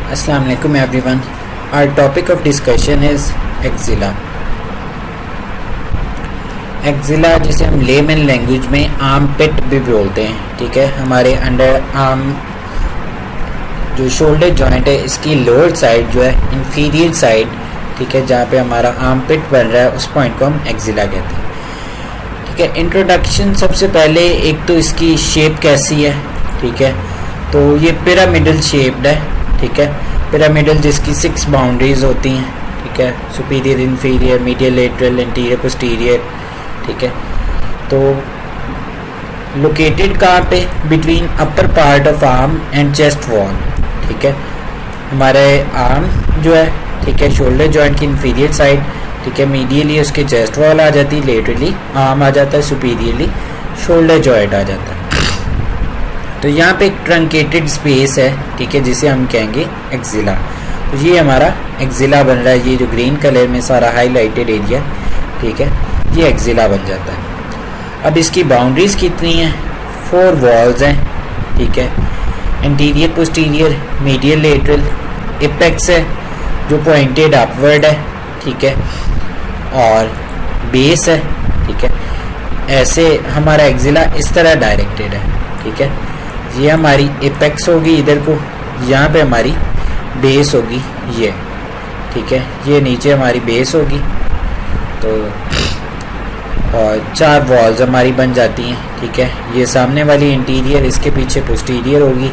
Assalamu alaikum everyone. Our topic of discussion is axilla. Axilla जिसे हम layman language में arm पिट भी बोलते हैं, ठीक है। हमारे अंडर आर्म जो शोल्डर जॉइंट है इसकी लोअर साइड जो है इंफीरियर साइड, ठीक है, जहाँ पे हमारा आर्म पिट बन रहा है उस पॉइंट को हम एक्जिला कहते हैं, ठीक है। इंट्रोडक्शन सबसे पहले एक तो इसकी शेप कैसी है, ठीक है। तो ये पिरामिडल शेप्ड है, ठीक है। पिरामिडल जिसकी 6 बाउंड्रीज होती हैं, ठीक है। Superior, inferior, medial, lateral, interior, posterior, ठीक है। तो लोकेटेड कहाँ पे? Between upper part of arm and chest wall, ठीक है। हमारे आर्म जो है, ठीक है, शोल्डर जॉइंट की इंफीरियर साइड, ठीक है, मीडियली उसके चेस्ट वॉल आ जाती है, लेटरली आर्म आ जाता है, सुपीरियरली शोल्डर जॉइंट आ जाता है। तो यहाँ पे एक ट्रंकेटेड स्पेस है, ठीक है, जिसे हम कहेंगे एक्जिला। तो ये हमारा एक्जिला बन रहा है, ये जो ग्रीन कलर में सारा हाईलाइटेड एरिया, ठीक है, ये एक्जिला बन जाता है। अब इसकी बाउंड्रीज कितनी हैं? 4 वॉल्स हैं, ठीक है। Interior, posterior, medial, lateral, apex है जो पॉइंटेड अपवर्ड है, ठीक है, और बेस है, ठीक है। ऐसे हमारा एक्जिला इस तरह डायरेक्टेड है, ठीक है। ये हमारी एपेक्स होगी इधर को, यहाँ पे हमारी बेस होगी ये, ठीक है। ये नीचे हमारी बेस होगी। तो और 4 वॉल्स हमारी बन जाती हैं, ठीक है। ये सामने वाली इंटीरियर, इसके पीछे पोस्टीरियर होगी,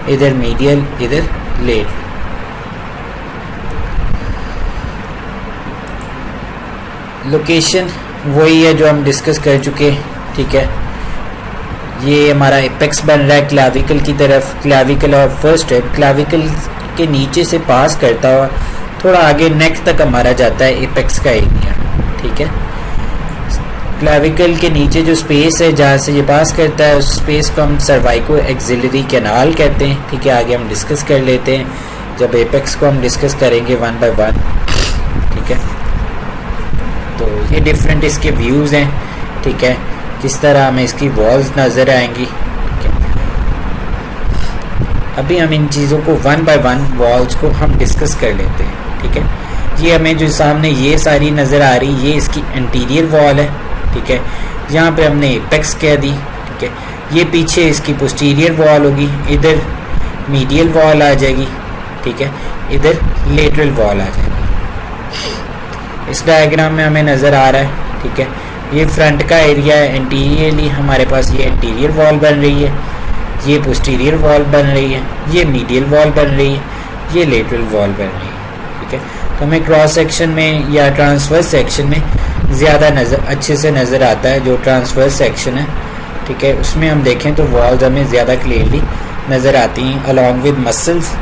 इधर मीडियल, इधर लेट। लोकेशन वही है जो हम डिस्कस कर चुके, ठीक है। ये हमारा एपेक्स बन रहा है क्लाविकल की तरफ, क्लाविकल और फर्स्ट रिब क्लाविकल के नीचे से पास करता हुआ थोड़ा आगे नेक तक हमारा जाता है एपेक्स का एरिया, ठीक है। क्लाविकल के नीचे जो स्पेस है जहाँ से ये पास करता है उस स्पेस को हम सर्वाइको एक्सिलरी कैनाल कहते हैं, ठीक है। आगे हम डिस्कस कर लेते हैं जब एपेक्स को हम डिस्कस करेंगे 1 बाय 1, ठीक है। तो ये डिफरेंट इसके व्यूज़ हैं, ठीक है, किस तरह हमें इसकी वॉल्स नज़र आएंगी, ठीक है। अभी हम इन चीज़ों को 1 बाय 1 वॉल्स को हम डिस्कस कर लेते हैं, ठीक है। ये हमें जो सामने ये सारी नज़र आ रही, ये इसकी इंटीरियर वॉल है, ठीक है। यहाँ पे हमने एपेक्स कह दी, ठीक है। ये पीछे इसकी पोस्टीरियर वॉल होगी, इधर मीडियल वॉल आ जाएगी, ठीक है, इधर लेटरल वॉल आ जाएगी। इस डायग्राम में हमें नज़र आ रहा है, ठीक है। ये फ्रंट का एरिया है, इंटीरियरली हमारे पास ये इंटीरियर वॉल बन रही है, ये पोस्टीरियर वॉल बन रही है, ये मीडियल वॉल बन रही है, ये लेटरल वॉल बन रही है, ठीक है। तो हमें क्रॉस सेक्शन में या ट्रांसवर्स सेक्शन में ज़्यादा अच्छे से नज़र आता है जो ट्रांसवर्स सेक्शन है, ठीक है। उसमें हम देखें तो वॉल्स हमें ज़्यादा क्लियरली नज़र आती हैं अलॉन्ग विद मसल्स,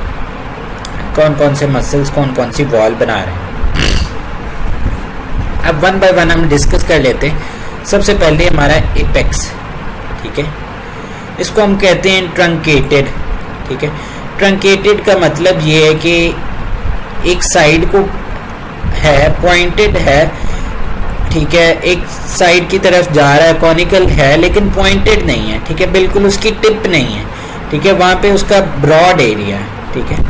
कौन कौन से मसल्स कौन कौन सी वॉल बना रहे हैं। अब 1 बाय 1 हम डिस्कस कर लेते हैं। सबसे पहले हमारा एपेक्स, ठीक है, इसको हम कहते हैं ट्रंकेटेड, ठीक है। ट्रंकेटेड का मतलब ये है कि एक साइड को है, पॉइंटेड है, ठीक है, एक साइड की तरफ जा रहा है, कॉनिकल है लेकिन पॉइंटेड नहीं है, ठीक है, बिल्कुल उसकी टिप नहीं है, ठीक है, वहाँ पे उसका ब्रॉड एरिया है, ठीक है।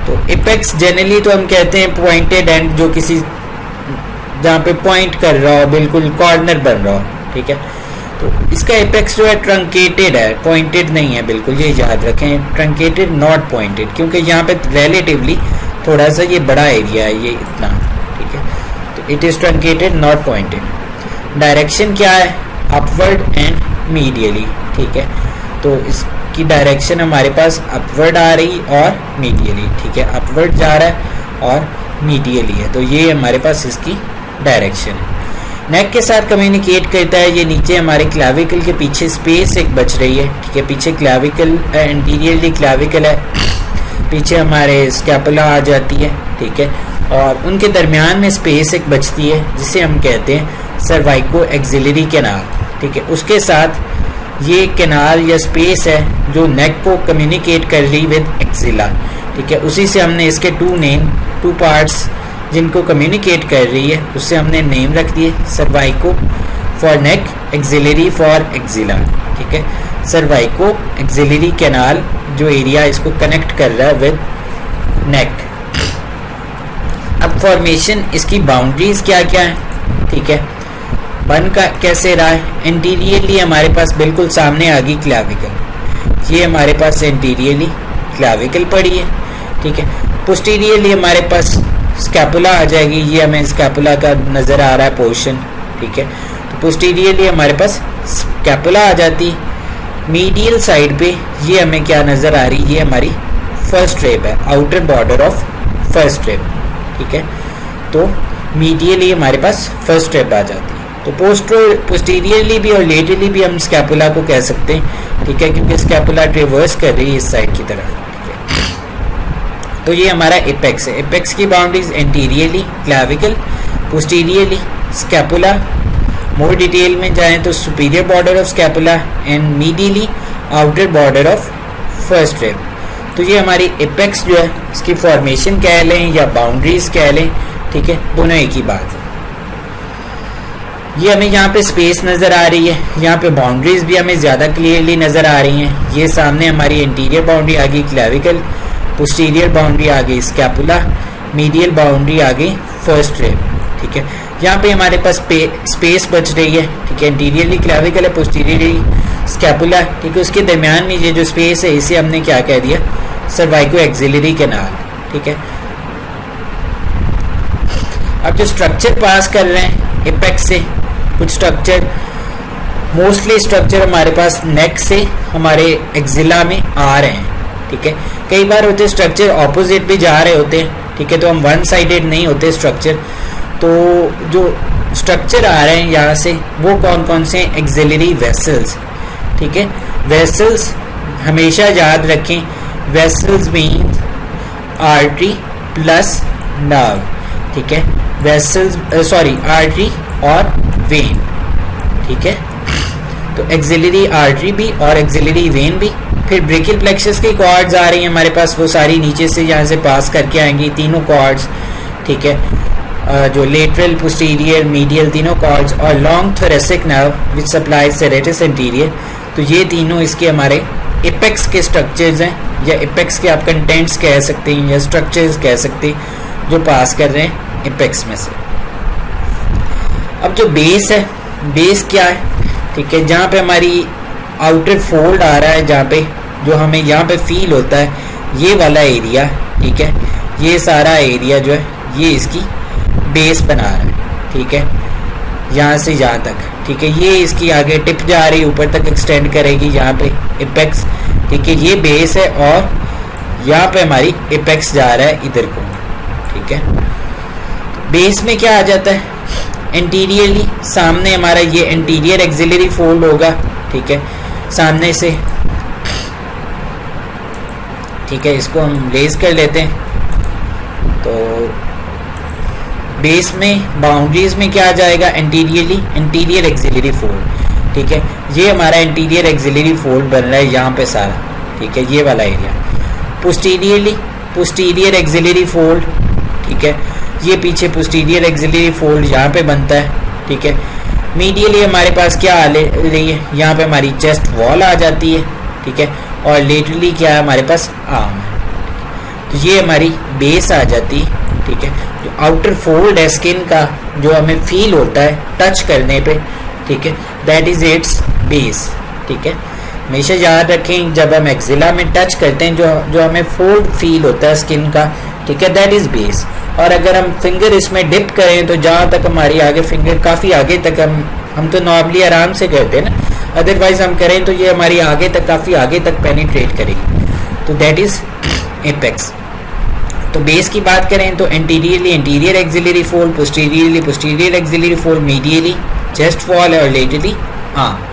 तो एपेक्स जनरली तो हम कहते हैं पॉइंटेड एंड, जो किसी जहाँ पे पॉइंट कर रहा हो, बिल्कुल कॉर्नर बन रहा हो, ठीक है। तो इसका एपेक्स जो है ट्रंकेटेड है, पॉइंटेड नहीं है बिल्कुल, ये याद रखें, ट्रंकेटेड नॉट पॉइंटेड, क्योंकि यहाँ पे रिलेटिवली थोड़ा सा ये बड़ा एरिया है, ये इतना, ठीक है। तो it is truncated not pointed. Direction क्या है? अपवर्ड एंड मीडियली, ठीक है। तो इसकी डायरेक्शन हमारे पास अपवर्ड आ रही और मीडियली, ठीक है, अपवर्ड जा रहा है और मीडियली है, तो ये हमारे पास इसकी डायरेक्शन है। नेक के साथ कम्युनिकेट करता है, ये नीचे हमारे क्लाविकल के पीछे स्पेस एक बच रही है, ठीक है, पीछे क्लाविकल इंटीरियरली क्लाविकल है, पीछे हमारे स्कैपुला आ जाती है, ठीक है, और उनके दरमियान में स्पेस एक बचती है जिसे हम कहते हैं सर्वाइको एक्सिलरी कैनाल, ठीक है। उसके साथ ये कैनाल या स्पेस है जो नेक को कम्युनिकेट कर रही विद एक्सिला, ठीक है। उसी से हमने इसके 2 पार्ट्स जिनको कम्युनिकेट कर रही है उससे हमने नेम रख दिए, सर्वाइको for neck, axillary for axilla, ठीक है। सर्वाइको एक्सिलरी कैनाल जो एरिया इसको कनेक्ट कर रहा है विद नेक। अब फॉर्मेशन इसकी बाउंड्रीज क्या क्या है, ठीक है, बन का कैसे रहा है। इंटीरियरली हमारे पास बिल्कुल सामने आ गई क्लाविकल, ये हमारे पास इंटीरियरली क्लाविकल पड़ी है, ठीक है। पोस्टीरियरली हमारे पास स्कैपुला आ जाएगी, ये हमें स्कैपुला का नज़र आ रहा है पोर्शन, ठीक है। तो पोस्टीरियरली हमारे पास स्कैपुला आ जाती। मीडियल साइड पे ये हमें क्या नज़र आ रही है, ये हमारी फर्स्ट रेब है, आउटर बॉर्डर ऑफ फर्स्ट रेब, ठीक है। तो मीडियली हमारे पास फर्स्ट रेब आ जाती है। तो पोस्टीरियरली भी और लेटरली भी हम स्कैपुला को कह सकते हैं, ठीक है, क्योंकि स्कैपुला रिवर्स कर रही है इस साइड की तरफ, ठीक है। तो ये हमारा एपेक्स है। एपेक्स की boundaries anteriorly clavicle, posteriorly scapula, more detail में जाएं तो superior border of scapula and medially outer border of first rib. तो ये हमारी एपेक्स जो है इसकी फॉर्मेशन कह लें या बाउंड्रीज कह लें, ठीक है, दोनों एक ही बात है। ये हमें यहाँ पे स्पेस नज़र आ रही है, यहाँ पे बाउंड्रीज भी हमें ज़्यादा क्लियरली नज़र आ रही हैं। ये सामने हमारी इंटीरियर बाउंड्री आ गई क्लैविकल, पोस्टीरियर बाउंड्री आ गई स्कैपुला, मीडियल बाउंड्री आ गई फर्स्ट रेब, ठीक है। यहाँ पे हमारे पास स्पेस बच रही है, ठीक है। इंटीरियरली क्लैविकल है, पोस्टीरियरली स्कैपुला, ठीक है। उसके दरमियान में ये जो स्पेस है इसे हमने क्या कह दिया, सर्वाइको एक्सिलरी कैनाल, ठीक है। अब जो स्ट्रक्चर पास कर रहे हैं एपेक्स से, कुछ स्ट्रक्चर, मोस्टली स्ट्रक्चर हमारे पास नेक से हमारे एक्सिला में आ रहे हैं, ठीक है। कई बार होते स्ट्रक्चर ऑपोजिट भी जा रहे होते हैं, ठीक है, तो हम वन साइडेड नहीं होते स्ट्रक्चर। तो जो स्ट्रक्चर आ रहे हैं यहाँ से वो कौन कौन से एक्सिलरी वेसल्स, ठीक है। वेसल्स हमेशा याद रखें, vessels mean artery plus nerve, ठीक है। वेसल्स आर्टरी और वेन, ठीक है। तो एक्सिलरी आर्टरी भी और एक्सिलरी वेन भी। फिर ब्रेकियल प्लेक्सस की कॉर्ड्स आ रही हैं हमारे पास, वो सारी नीचे से यहाँ से पास करके आएंगी, तीनों कॉर्ड्स, ठीक है। जो लेटरल, पोस्टीरियर, मीडियल तीनों कॉर्ड्स और long thoracic nerve which supplies serratus anterior. तो ये तीनों इसके हमारे एपेक्स के स्ट्रक्चर्स हैं, या एपेक्स के आप कंटेंट्स कह सकते हैं या स्ट्रक्चर्स कह सकते हैं जो पास कर रहे हैं एपेक्स में से। अब जो बेस है, बेस क्या है, ठीक है, जहाँ पे हमारी आउटर फोल्ड आ रहा है, जहाँ पे जो हमें यहाँ पे फील होता है, ये वाला एरिया, ठीक है, ये सारा एरिया जो है ये इसकी बेस बना रहा है, ठीक है, यहाँ से यहाँ तक, ठीक है। ये इसकी आगे टिप जा रही है, ऊपर तक एक्सटेंड करेगी यहाँ पे एपेक्स, ठीक है। ये बेस है और यहाँ पे हमारी एपेक्स जा रहा है इधर को, ठीक है। बेस में क्या आ जाता है, इंटीरियरली सामने हमारा ये इंटीरियर एक्सिलरी फोल्ड होगा, ठीक है, सामने से, ठीक है। इसको हम रेज कर लेते हैं। तो बेस में बाउंड्रीज में क्या आ जाएगा, इंटीरियरली इंटीरियर एक्सिलरी फोल्ड, ठीक है। ये हमारा इंटीरियर एक्सिलरी फोल्ड बन रहा है यहाँ पे सारा, ठीक है, ये वाला area. Posteriorly posterior axillary fold, ठीक है, ये पीछे पोस्टीरियर एक्सिलरी फोल्ड यहाँ पे बनता है, ठीक है। मीडियली हमारे पास क्या आ रही है, यहाँ पे हमारी चेस्ट वॉल आ जाती है, ठीक है, और लेटरली क्या है हमारे पास आर्म है। तो ये हमारी बेस आ जाती है, ठीक है। जो आउटर फोल्ड है स्किन का, जो हमें फील होता है टच करने पे, ठीक है, दैट इज इट्स बेस, ठीक है। हमेशा याद रखें जब हम एक्सिला में टच करते हैं जो हमें फोल्ड फील होता है स्किन का, ठीक है, दैट इज बेस। और अगर हम फिंगर इसमें डिप करें तो जहाँ तक हमारी आगे फिंगर काफ़ी आगे तक हम तो नॉर्मली आराम से करते हैं ना, अदरवाइज हम करें तो ये हमारी आगे तक काफ़ी आगे तक पेनिट्रेट करेगी, तो दैट इज एपेक्स। तो बेस की बात करें तो interiorly interior axillary fold, posteriorly posterior axillary fold, medially chest wall और लेटरली आर्म।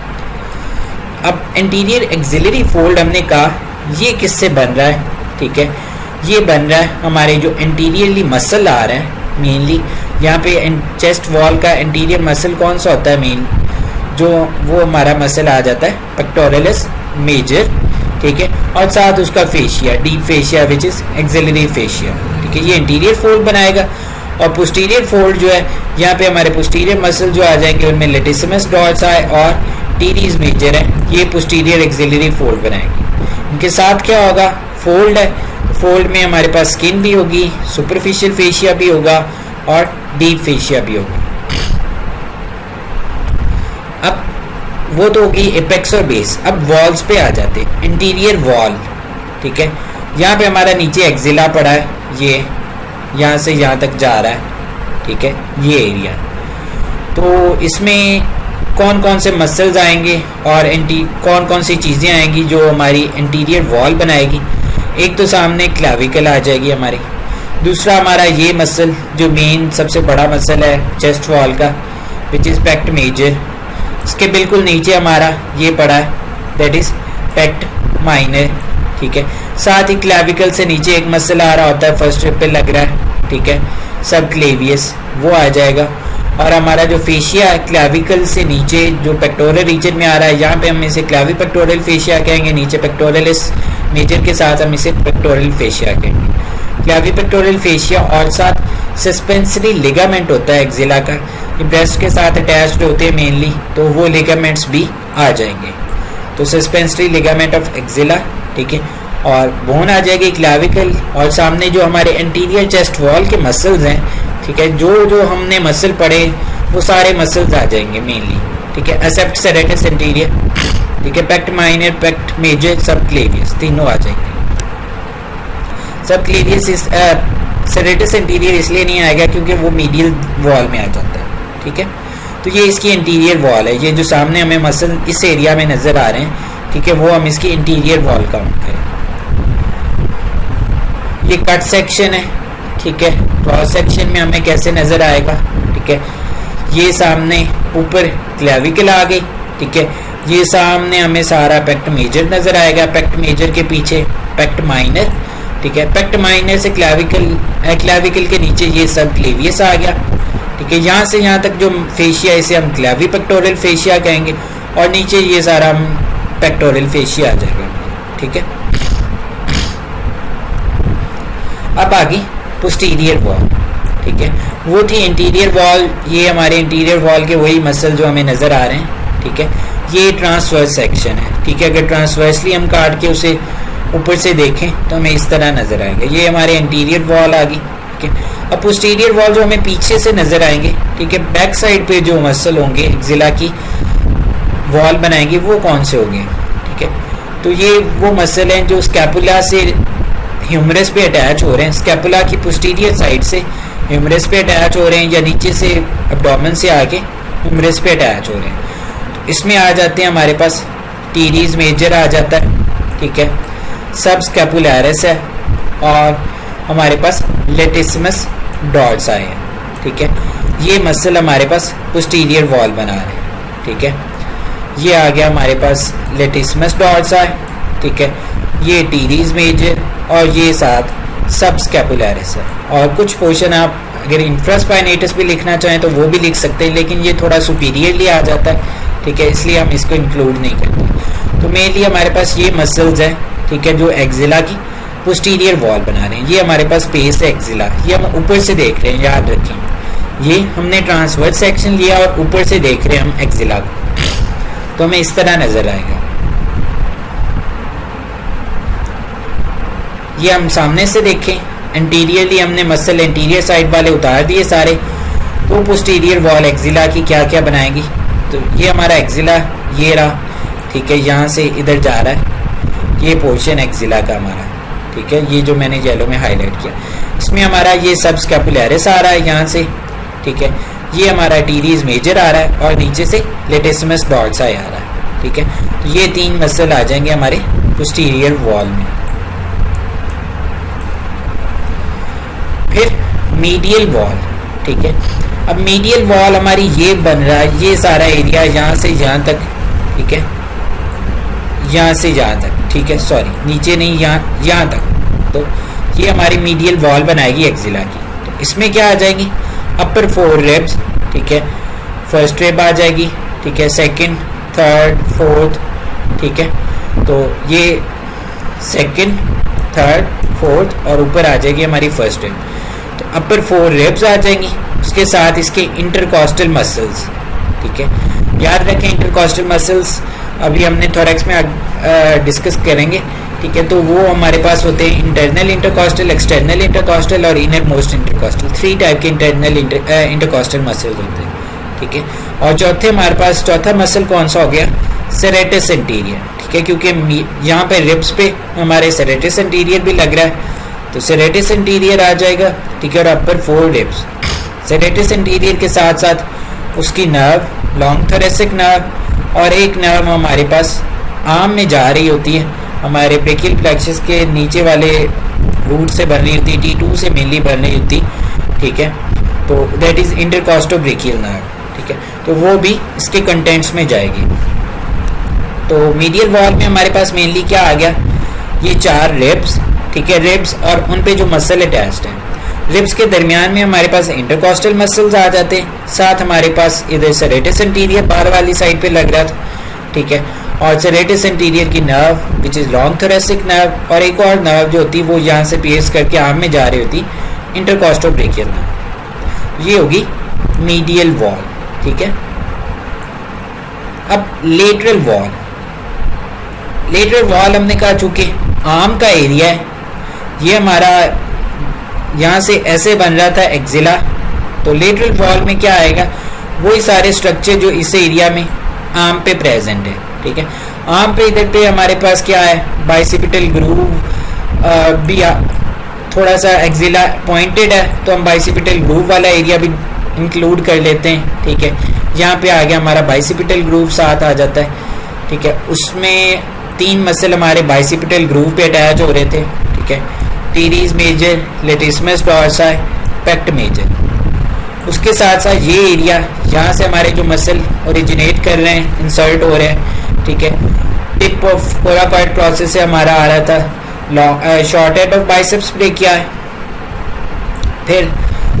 अब इंटीरियर एक्सिलरी फोल्ड हमने कहा ये किससे बन रहा है, ठीक है, ये बन रहा है हमारे जो इंटीरियरली मसल आ रहा है मेनली यहाँ पे चेस्ट वॉल का इंटीरियर मसल कौन सा होता है मेन, जो वो हमारा मसल आ जाता है पेक्टोरलिस मेजर, ठीक है, और साथ उसका fascia, deep fascia which is axillary fascia, ठीक है, ये इंटीरियर फोल्ड बनाएगा। और पोस्टीरियर फोल्ड जो है यहाँ पे हमारे पोस्टीरियर मसल जो आ जाएंगे उनमें लेटिसिमस डॉर्साई और टीरीज मेजर है, ये पोस्टीरियर एक्सिलरी फोल्ड बनाएंगे। इनके साथ क्या होगा, फोल्ड है, फोल्ड में हमारे पास स्किन भी होगी, सुपरफिशियल फेशिया भी होगा और डीप फेशिया भी होगा। अब वो तो होगी एपेक्स और बेस। अब वॉल्स पे आ जाते, इंटीरियर वॉल, ठीक है। यहाँ पे हमारा नीचे एक्जिला पड़ा है, ये यहाँ से यहाँ तक जा रहा है, ठीक है, ये एरिया। तो इसमें कौन कौन से मसल्स आएंगे और कौन कौन सी चीज़ें आएंगी जो हमारी इंटीरियर वॉल बनाएगी। एक तो सामने क्लाविकल आ जाएगी हमारी, दूसरा हमारा ये मसल जो मेन सबसे बड़ा मसल है चेस्ट वॉल का, विच इज़ पेक्ट मेजर। इसके बिल्कुल नीचे हमारा ये पड़ा है, दैट इज़ पेक्ट माइनर, ठीक है। साथ ही क्लाविकल से नीचे एक मसल आ रहा होता है, फर्स्ट रिप पे लग रहा है, ठीक है, सब क्लेवियस, वो आ जाएगा। और हमारा जो फेशिया है क्लाविकल से नीचे जो पेक्टोरल रीजन में आ रहा है, यहाँ पे हम इसे क्लावी पेक्टोरल फेशिया कहेंगे, नीचे पेक्टोरलिस मेजर के साथ हम इसे पेक्टोरल फेशिया कहेंगे। क्लावी पेक्टोरल फेशिया और साथ सस्पेंसरी लिगामेंट होता है एक्जिला का, ये ब्रेस्ट के साथ अटैच्ड होते हैं मेनली, तो वो लिगामेंट्स भी आ जाएंगे। तो सस्पेंसरी लिगामेंट ऑफ एक्जिला, ठीक है, और बोन आ जाएगी क्लाविकल, और सामने जो हमारे एंटीरियर चेस्ट वॉल के मसल्स हैं, ठीक है, जो जो हमने मसल पढ़े वो सारे मसल्स आ जाएंगे मेनली, ठीक है, एक्सेप्ट सेरेटस इंटीरियर, ठीक है, पेक्ट माइनर, पेक्ट मेजर, सब क्लेवियस, तीनों आ जाएंगे। सब क्लेवियस सेरेटस इंटीरियर इसलिए नहीं आएगा क्योंकि वो मीडियल वॉल में आ जाता है, ठीक है। तो ये इसकी इंटीरियर वॉल है, ये जो सामने हमें मसल इस एरिया में नजर आ रहे हैं, ठीक है, वो हम इसकी इंटीरियर वॉल काउंट करें। ये कट सेक्शन है, ठीक है, क्रॉस सेक्शन में हमें कैसे नजर आएगा, ठीक है, ये सामने ऊपर क्लेविकल आ गई, ठीक है, ये सामने हमें सारा पेक्ट मेजर नजर आएगा, पेक्ट मेजर के पीछे पेक्ट माइनर, ठीक है, पेक्ट माइनर से क्लेविकल के नीचे ये सब क्लेवियस आ गया, ठीक है, यहाँ से यहाँ तक जो फेशिया इसे हम क्लेवी पेक्टोरल फेशिया कहेंगे, और नीचे ये सारा हम पेक्टोरल फेशिया आ जाएगा, ठीक है। अब आगे पोस्टीरियर वॉल, ठीक है, वो थी इंटीरियर वॉल, ये हमारे इंटीरियर वॉल के वही मसल जो हमें नजर आ रहे हैं, ठीक है। ये ट्रांसवर्स सेक्शन है, ठीक है, अगर ट्रांसवर्सली हम काट के उसे ऊपर से देखें तो हमें इस तरह नजर आएगा, ये हमारे इंटीरियर वॉल आ गई, ठीक है। अब पोस्टीरियर वॉल जो हमें पीछे से नजर आएंगे, ठीक है, बैक साइड पे जो मसल होंगे एक्जिला की वॉल बनाएंगे वो कौन से होंगे, ठीक है। तो ये वो मसल हैं जो स्कैपुला से ह्यूमरस पे अटैच हो रहे हैं, स्कैपुला की पोस्टीरियर साइड से ह्यूमरस पे अटैच हो रहे हैं, या नीचे से एब्डोमेन से आके ह्यूमरस पे अटैच हो रहे हैं। तो इसमें आ जाते हैं हमारे पास टीरीज मेजर आ जाता है, ठीक है, सब स्कैपुलैरिस है, और हमारे पास लेटिसिमस डॉट्स आए हैं, ठीक है। ये मसल हमारे पास पोस्टीरियर वॉल बना रहे हैं, ठीक है। ये आ गया हमारे पास लेटिसिमस डॉट्स आए, ठीक है, ये टीरीज मेजर, और ये साथ सब स्कैपुलैरिस है। और कुछ पोर्शन आप अगर इंफ्रास्पाइनेटस भी लिखना चाहें तो वो भी लिख सकते हैं, लेकिन ये थोड़ा सुपीरियरली आ जाता है, ठीक है, इसलिए हम इसको इंक्लूड नहीं करते। तो मेनली हमारे पास ये मसल्स हैं, ठीक है, जो एक्जिला की पोस्टीरियर वॉल बना रहे हैं। ये हमारे पास बेस है एक्जिला, ये हम ऊपर से देख रहे हैं, याद रखें, ये हमने ट्रांसवर्स सेक्शन लिया और ऊपर से देख रहे हैं हम एक्जिला को, तो हमें इस तरह नजर आएगा। ये हम सामने से देखें, इंटीरियरली हमने मसल इंटीरियर साइड वाले उतार दिए सारे, तो पोस्टीरियर वॉल एक्जिला की क्या क्या बनाएगी। तो ये हमारा एक्जिला ये रहा, ठीक है, यहाँ से इधर जा रहा है, ये पोर्शन एक्जिला का हमारा, ठीक है, ये जो मैंने येलो में हाईलाइट किया, इसमें हमारा ये सब स्कैपुलैरिस आ रहा है यहाँ से, ठीक है, ये हमारा टीरीज मेजर आ रहा है, और नीचे से लेटिसिमस डॉट्स आ रहा है, ठीक है। तो ये तीन मसल आ जाएंगे हमारे पोस्टीरियर वॉल में। फिर मीडियल वॉल, ठीक है। अब मीडियल वॉल हमारी ये बन रहा है, ये सारा एरिया यहाँ से यहाँ तक, ठीक है, यहाँ से यहाँ तक, ठीक है, सॉरी नीचे नहीं, यहाँ तक। तो ये हमारी मीडियल वॉल बनाएगी एक्जिला की। तो इसमें क्या आ जाएगी, अपर 4 रिब्स, ठीक है, फर्स्ट रिब आ जाएगी, ठीक है, सेकंड, थर्ड, फोर्थ, ठीक है। तो ये सेकंड, थर्ड, फोर्थ, और ऊपर आ जाएगी हमारी फर्स्ट रिब। तो अपर 4 रिब्स आ जाएंगी, उसके साथ इसके इंटरकॉस्टल मसल्स, ठीक है। याद रखें इंटरकॉस्टल मसल्स अभी हमने थोरैक्स में डिस्कस करेंगे ठीक है। तो वो हमारे पास होते हैं इंटरनल इंटरकॉस्टल, एक्सटर्नल इंटरकॉस्टल और इनर मोस्ट इंटरकॉस्टल। 3 टाइप के इंटरनल इंटरकॉस्टल मसल्स होते हैं, ठीक है। और चौथे हमारे पास चौथा मसल कौन सा हो गया, सेरेटस एंटीरियर, ठीक है, क्योंकि यहाँ पे रिब्स पे हमारे सेरेटस एंटीरियर भी लग रहा है, तो सेरेटस एंटीरियर आ जाएगा, ठीक है। और अपर 4 रिब्स, सेरेटस एंटीरियर के साथ साथ उसकी नर्व, लॉन्ग थोरेसिक नर्व, और एक नर्व हमारे पास आर्म में जा रही होती है, हमारे ब्रेकियल प्लेक्सस के नीचे वाले रूट से बन रही होती है, T2 से मेनली बन रही होती, ठीक है। तो दैट इज इंटरकॉस्टोब्रेकियल नर्व, ठीक है। तो वो भी इसके कंटेंट्स में जाएगी। तो मीडियल वॉल में हमारे पास मेनली क्या आ गया, ये 4 रिब्स, ठीक है, रिब्स और उन पे जो मसल अटैच्ड है। रिब्स के दरमियान में हमारे पास इंटरकॉस्टल मसल्स आ जाते हैं, साथ हमारे पास इधर सेरेटस एंटीरियर बाहर वाली साइड पे लग रहा था, ठीक है। और सेरेटस एंटीरियर की nerve which is long thoracic nerve, और एक और नर्व जो होती है वो यहाँ से पियर्स करके आर्म में जा रही होती, इंटरकॉस्टोब्रेकियल नर्व। ये होगी मीडियल वॉल, ठीक है। अब लेटरल वॉल, लेटरल वॉल हमने कहा चूंकि आर्म का एरिया है, ये हमारा यहाँ से ऐसे बन रहा था एक्जिला, तो लेटरल वॉल में क्या आएगा, वही सारे स्ट्रक्चर जो इस एरिया में आर्म पे प्रेजेंट है, ठीक है। आर्म पे इधर पे हमारे पास क्या है, बाइसिपिटल ग्रूव भी थोड़ा सा एक्जिला पॉइंटेड है, तो हम बाइसिपिटल ग्रूव वाला एरिया भी इंक्लूड कर लेते हैं, ठीक है। यहाँ पे आ गया हमारा बाइसिपिटल ग्रूव साथ आ जाता है, ठीक है। उसमें 3 मसल हमारे बाइसिपिटल ग्रूव पे अटैच हो रहे थे, ठीक है, teres major, latissimus dorsi, pect major. उसके साथ साथ ये एरिया यहाँ से हमारे जो मसल ओरिजिनेट कर रहे हैं, इंसर्ट हो रहे हैं, ठीक है। टिप ऑफ कोराकॉइड प्रोसेस से हमारा आ रहा था short head of biceps brachia है, फिर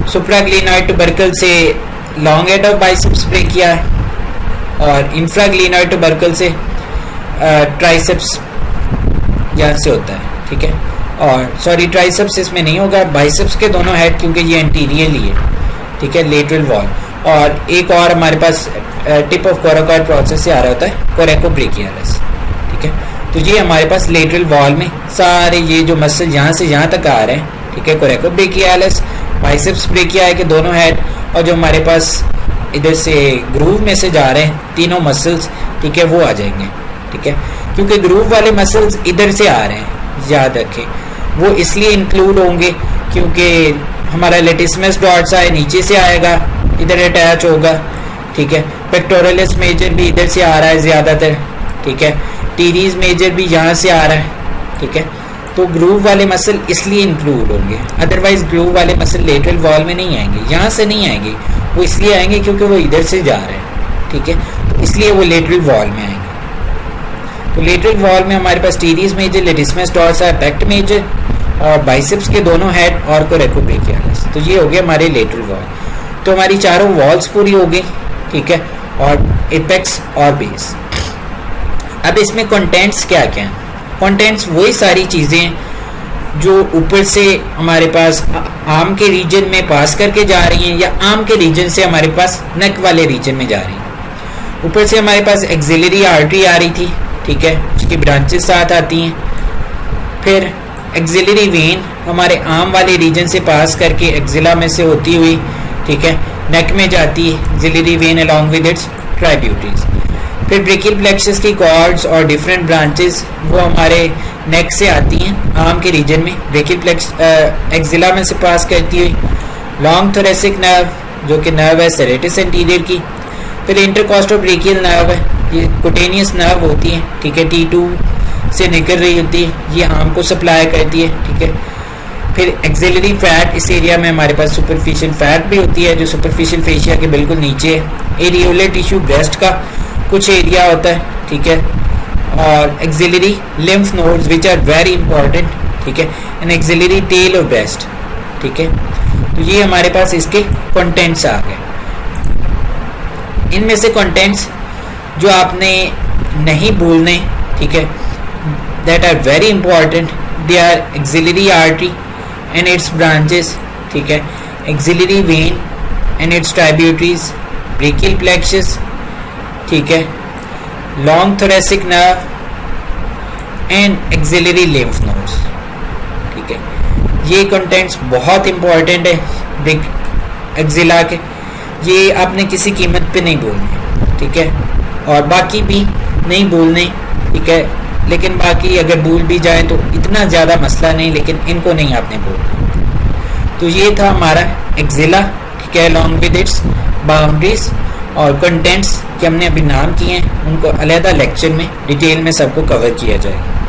सुप्राग्लिनोइड टुबरकल से long head of biceps brachia है, और इंफ्राग्लिनोइड टुबरकल से ट्राइसेप्स यहाँ से होता है, ठीक है। और सॉरी ट्राइसेप्स इसमें नहीं होगा, बाइसेप्स के दोनों हेड, क्योंकि ये एंटीरियरली है, ठीक है, लेटरल वॉल। और एक और हमारे पास टिप ऑफ कोराकॉइड प्रोसेस से आ रहा होता है कोरेकोब्रेकियालिस, ठीक है। तो ये हमारे पास लेटरल वॉल में सारे ये जो मसल यहाँ से यहाँ तक आ रहे हैं, ठीक है, कोरेकोब्रेकियालिस, बाइसेप्स ब्रेकिया के दोनों हेड, और जो हमारे पास इधर से ग्रूव में से जा रहे हैं तीनों मसल्स, ठीक है, वो आ जाएंगे, ठीक है। क्योंकि ग्रूव वाले मसल्स इधर से आ रहे हैं, याद रखें, वो इसलिए इंक्लूड होंगे क्योंकि हमारा लेटिसमस डॉर्साई नीचे से आएगा, इधर अटैच होगा, ठीक है। पेक्टोरलिस मेजर भी इधर से आ रहा है ज़्यादातर, ठीक है। टीरीज मेजर भी यहाँ से आ रहा है, ठीक है। तो ग्रूव वाले मसल इसलिए इंक्लूड होंगे, अदरवाइज ग्रूव वाले मसल लेटरल वॉल में नहीं आएंगे, यहाँ से नहीं आएंगे, वो इसलिए आएंगे क्योंकि वो इधर से जा रहे हैं, ठीक है, तो इसलिए वो लेटरल वॉल में आएंगे। तो लेटरल वॉल में हमारे पास teres major, latissimus dorsi, pect major, और बाइसेप्स के दोनों हेड, और कोरेकोब्रेकियालिस। तो ये हो गया हमारे लेटरल वॉल। तो हमारी चारों वॉल्स पूरी हो गई, ठीक है, और एपेक्स और बेस। अब इसमें कंटेंट्स क्या क्या हैं, कंटेंट्स वही सारी चीज़ें जो ऊपर से हमारे पास आर्म के रीजन में पास करके जा रही हैं, या आर्म के रीजन से हमारे पास नेक वाले रीजन में जा रही हैं। ऊपर से हमारे पास एक्सिलरी आर्टरी आ रही थी, ठीक है, उसकी ब्रांचेस साथ आती हैं। फिर एक्सिलरी वेन हमारे आर्म वाले रीजन से पास करके एक्सिला में से होती हुई, ठीक है, नेक में जाती है axillary when along with its tributaries. फिर ब्रेकियल प्लेक्सस की कॉर्ड्स और डिफरेंट ब्रांचेस वो हमारे नेक से आती हैं आर्म के रीजन में, ब्रेकियल प्लेक्स एक्सिला में से पास करती हुई। लॉन्ग थोरेसिक नर्व जो कि नर्व है सेरेटस एंटीरियर की। फिर इंटरकॉस्टोब्रेकियल नर्व है, ये कुटेनियस नर्व होती है, ठीक है, T2 से निकल रही होती है, ये आर्म को सप्लाई करती है, ठीक है। फिर एक्सिलरी फैट, इस एरिया में हमारे पास सुपरफिशियल फैट भी होती है जो सुपरफिशियल फेशिया के बिल्कुल नीचे है। एरियोलर टिश्यू ब्रेस्ट का कुछ एरिया होता है, ठीक है। और axillary lymph nodes which are very important, ठीक है, and axillary tail of breast, ठीक है। तो ये हमारे पास इसके कंटेंट्स आ गए। इनमें से कंटेंट्स जो आपने नहीं भूलने, ठीक है, that are very important, they are axillary artery and its branches, ठीक है, axillary vein and its tributaries, brachial plexus, ठीक है, long thoracic nerve and axillary lymph nodes. ठीक है, ये कंटेंट्स बहुत इंपॉर्टेंट है बिग एक्सिला के, ये आपने किसी कीमत पे नहीं बोलने। ठीक है, और बाकी भी नहीं बोलने। ठीक है, लेकिन बाकी अगर भूल भी जाए तो इतना ज़्यादा मसला नहीं, लेकिन इनको नहीं आपने बोलना। तो ये था हमारा एक्सिला। ठीक है, अलॉन्ग विद इट्स बाउंड्रीज और कंटेंट्स के हमने अभी नाम किए हैं, उनको अलहदा लेक्चर में डिटेल में सबको कवर किया जाएगा।